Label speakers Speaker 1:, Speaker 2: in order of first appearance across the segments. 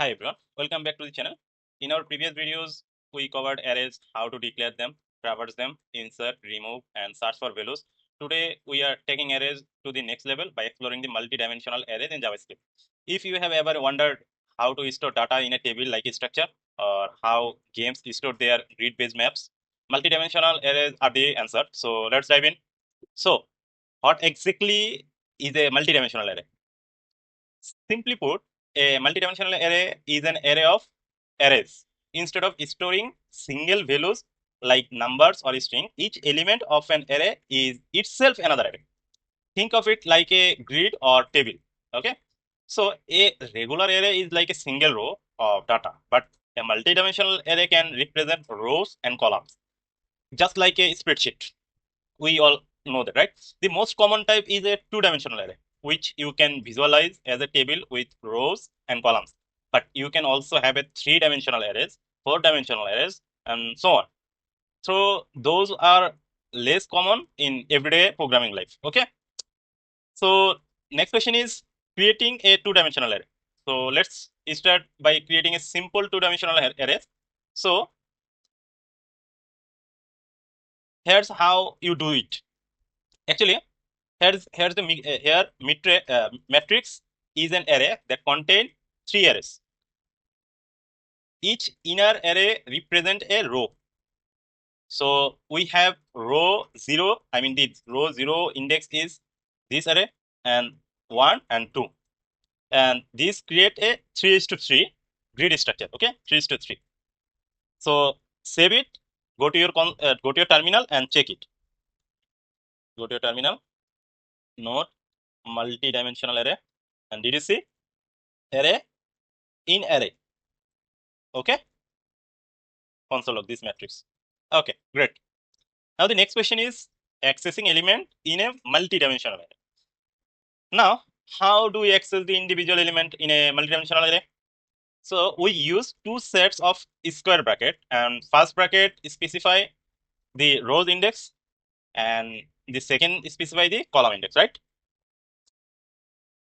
Speaker 1: Hi everyone, welcome back to the channel. In our previous videos, we covered arrays, how to declare them, traverse them, insert, remove, and search for values. Today, we are taking arrays to the next level by exploring the multi-dimensional arrays in JavaScript. If you have ever wondered how to store data in a table like a structure, or how games store their grid-based maps, multi-dimensional arrays are the answer. So let's dive in. So, what exactly is a multi-dimensional array? Simply put, a multidimensional array is an array of arrays. Instead of storing single values like numbers or string, each element of an array is itself another array. Think of it like a grid or table. Okay. So a regular array is like a single row of data, but a multidimensional array can represent rows and columns, just like a spreadsheet. We all know that, right? The most common type is a two-dimensional array, which you can visualize as a table with rows and columns. But you can also have a three-dimensional arrays, four-dimensional arrays, and so on. So those are less common in everyday programming life. Okay. So next question is creating a two-dimensional array. So let's start by creating a simple two-dimensional array. So here's how you do it. Actually, here's the matrix is an array that contains three arrays. Each inner array represent a row. So we have row 0. I mean, the row 0 index is this array, and 1 and 2. And this create a 3:3 grid structure. Okay, 3:3. So save it. Go to your terminal and check it. Go to your terminal. Note multi-dimensional array. And did you see array in array? Okay, console log this matrix. Okay, great. Now the next question is accessing element in a multi-dimensional array. Now, how do we access the individual element in a multi-dimensional array? So we use two sets of square bracket, and first bracket specify the rows index, and the second specify the column index, right?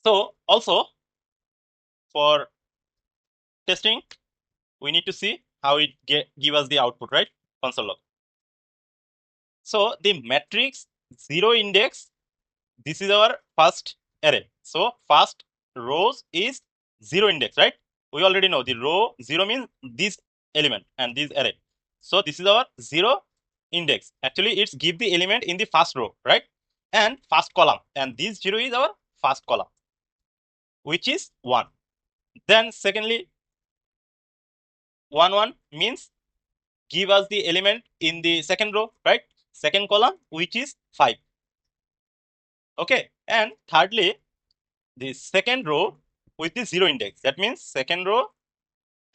Speaker 1: So also for testing, we need to see how it give us the output, right? Console log. So the matrix 0 index, this is our first array. So first rows is 0 index, right? We already know the row 0 means this element and this array. So this is our 0 index. Actually, it's give the element in the first row, right? And first column. And this 0 is our first column, which is 1. Then secondly, 1 1 means give us the element in the second row, right? Second column, which is 5. Okay. And thirdly, the second row with the 0 index. That means second row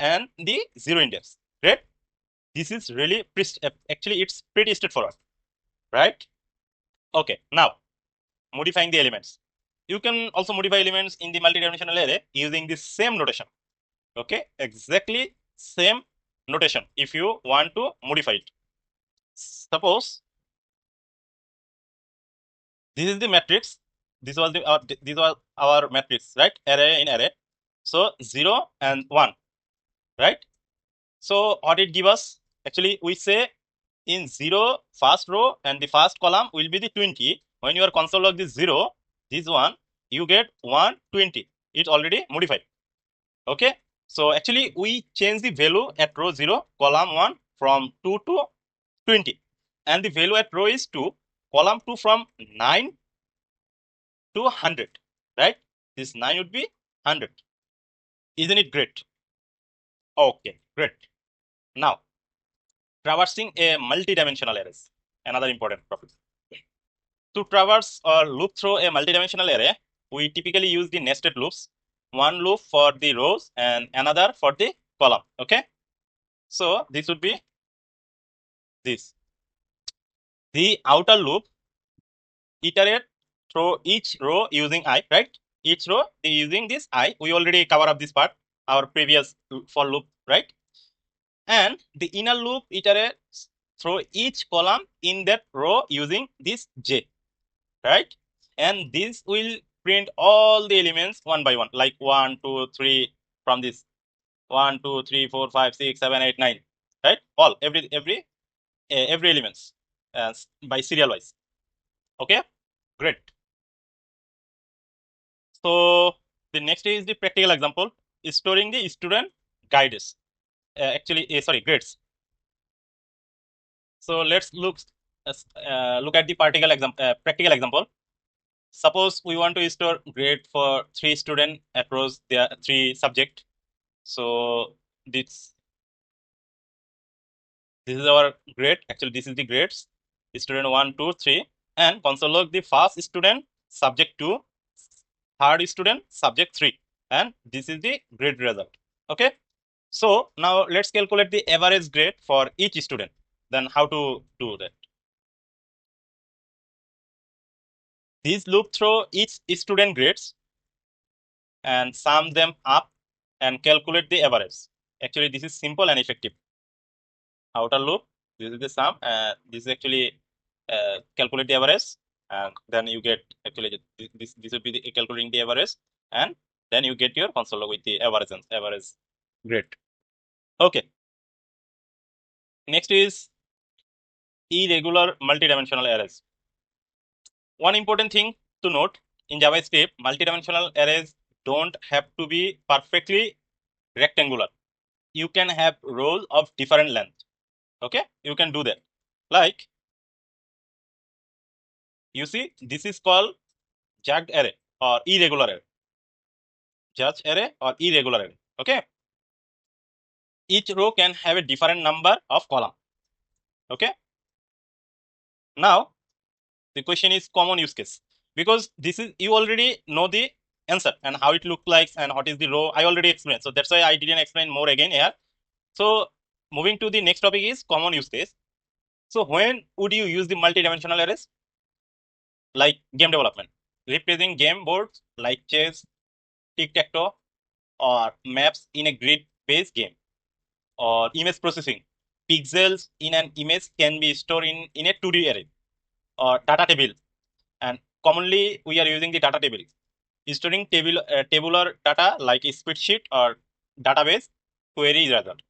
Speaker 1: and the 0 index. Great. This is really actually it's pretty straightforward, right? Okay. Now modifying the elements. You can also modify elements in the multi-dimensional array using the same notation. Okay, exactly same notation. If you want to modify it, suppose this is the matrix. These was our matrix, right? Array in array. So 0 and 1, right? So what it give us? Actually, we say in 0 first row and the first column will be the 20. When you are console log this 0, this one, you get 120. It's already modified. Okay. So actually we change the value at row 0, column 1 from 2 to 20. And the value at row is 2, column 2 from 9 to 100. Right? This 9 would be 100. Isn't it great? Okay, great. Now, traversing a multi-dimensional arrays, another important topic. To traverse or loop through a multi-dimensional array, we typically use the nested loops. One loop for the rows and another for the column. Okay. So this would be this. The outer loop iterate through each row using I, right? Each row using this I. We already cover up this part, our previous for loop, right? And the inner loop iterates through each column in that row using this J, right? And this will print all the elements one by one, like 1, 2, 3 from this 1, 2, 3, 4, 5, 6, 7, 8, 9, right? All every elements by serial wise. Okay, great. So the next is the practical example, is storing the student guides. Sorry, grades. So let's look at the practical example. Suppose we want to store grade for 3 students across their 3 subject. So this is our grade. Actually, this is the grades. Student 1, 2, 3, and console log the first student subject 2, third student subject 3, and this is the grade result. Okay. So now let's calculate the average grade for each student. Then how to do that? These loop through each student grades and sum them up and calculate the average. Actually, this is simple and effective. Outer loop, this is the sum, this is actually calculate the average, and then you get actually this will be the calculating the average, and then you get your console log with the average grade. Okay. Next is irregular multidimensional arrays. One important thing to note in JavaScript, multidimensional arrays don't have to be perfectly rectangular. You can have rows of different length. Okay, you can do that. Like you see, this is called jagged array or irregular array. Jagged array or irregular array. Okay. Each row can have a different number of column. Okay. Now the question is common use case, because this is, you already know the answer and how it looks like and what is the row. I already explained, so that's why I didn't explain more again here. So moving to the next topic is common use case. So when would you use the multidimensional arrays? Like game development, replacing game boards like chess, tic-tac-toe, or maps in a grid-based game, or image processing. Pixels in an image can be stored in a 2D array or data table, and commonly we are using the data table. Storing tabular data like a spreadsheet or database query result,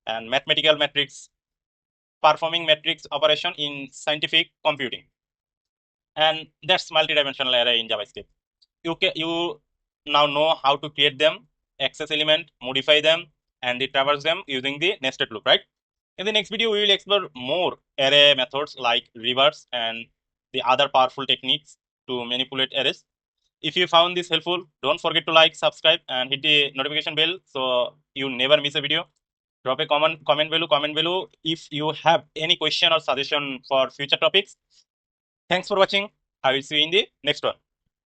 Speaker 1: and mathematical matrix, performing matrix operation in scientific computing. And that's multidimensional array in JavaScript. You now know how to create them, access element, modify them, and traverse them using the nested loop, right? In the next video, we will explore more array methods like reverse and the other powerful techniques to manipulate arrays. If you found this helpful, don't forget to like, subscribe, and hit the notification bell so you never miss a video. Drop a comment below if you have any question or suggestion for future topics. Thanks for watching. I will see you in the next one.